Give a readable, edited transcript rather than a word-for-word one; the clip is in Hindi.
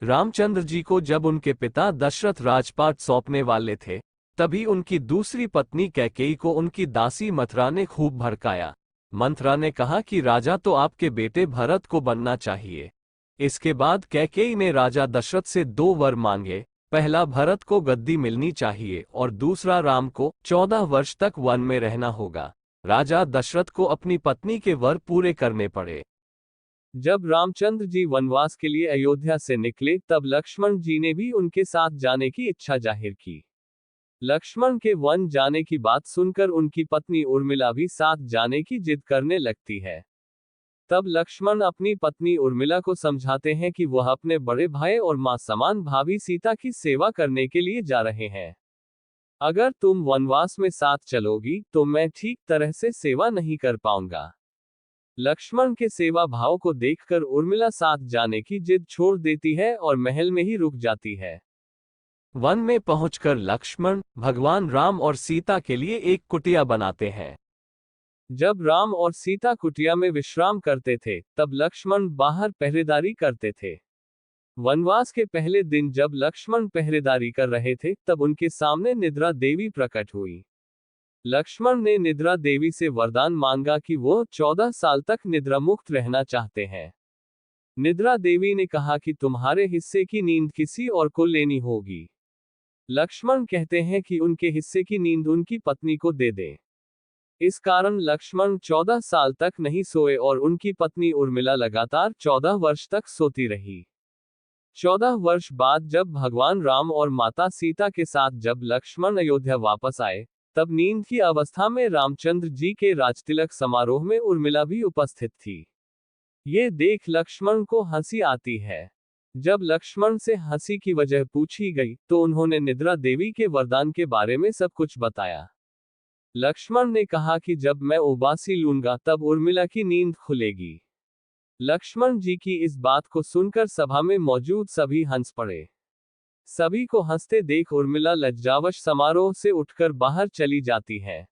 रामचंद्र जी को जब उनके पिता दशरथ राजपाट सौंपने वाले थे, तभी उनकी दूसरी पत्नी कैकेयी को उनकी दासी मथुरा ने खूब भड़काया। मंथरा ने कहा कि राजा तो आपके बेटे भरत को बनना चाहिए। इसके बाद कैकेयी ने राजा दशरथ से 2 वर मांगे। पहला, भरत को गद्दी मिलनी चाहिए और दूसरा, राम को 14 वर्ष तक वन में रहना होगा। राजा दशरथ को अपनी पत्नी के वर पूरे करने पड़े। जब रामचंद्र जी वनवास के लिए अयोध्या से निकले, तब लक्ष्मण जी ने भी उनके साथ जाने की इच्छा जाहिर की। लक्ष्मण के वन जाने की बात सुनकर उनकी पत्नी उर्मिला भी साथ जाने की जिद करने लगती है। तब लक्ष्मण अपनी पत्नी उर्मिला को समझाते हैं कि वह अपने बड़े भाई और मां समान भाभी सीता की सेवा करने के लिए जा रहे हैं। अगर तुम वनवास में साथ चलोगी तो मैं ठीक तरह से सेवा नहीं कर पाऊंगा। लक्ष्मण के सेवा भाव को देखकर उर्मिला साथ जाने की जिद छोड़ देती है और महल में ही रुक जाती है। वन में पहुंचकर लक्ष्मण भगवान राम और सीता के लिए एक कुटिया बनाते हैं। जब राम और सीता कुटिया में विश्राम करते थे, तब लक्ष्मण बाहर पहरेदारी करते थे। वनवास के पहले दिन जब लक्ष्मण पहरेदारी कर रहे थे, तब उनके सामने निद्रा देवी प्रकट हुई। लक्ष्मण ने निद्रा देवी से वरदान मांगा कि वो 14 साल तक निद्रा मुक्त रहना चाहते हैं। निद्रा देवी ने कहा कि तुम्हारे हिस्से की नींद किसी और को लेनी होगी। लक्ष्मण कहते हैं कि उनके हिस्से की नींद उनकी पत्नी को दे दें। इस कारण लक्ष्मण 14 साल तक नहीं सोए और उनकी पत्नी उर्मिला लगातार 14 वर्ष तक सोती रही। 14 वर्ष बाद जब भगवान राम और माता सीता के साथ जब लक्ष्मण अयोध्या वापस आए, तब नींद की अवस्था में रामचंद्र जी के राजतिलक समारोह में उर्मिला भी उपस्थित थी। ये देख लक्ष्मण को हंसी आती है। जब लक्ष्मण से हंसी की वजह पूछी गई, तो उन्होंने निद्रा देवी के वरदान के बारे में सब कुछ बताया। लक्ष्मण ने कहा कि जब मैं उबासी लूंगा तब उर्मिला की नींद खुलेगी। लक्ष्मण जी की इस बात को सुनकर सभा में मौजूद सभी हंस पड़े। सभी को हंसते देख उर्मिला लज्जावश समारोह से उठकर बाहर चली जाती है।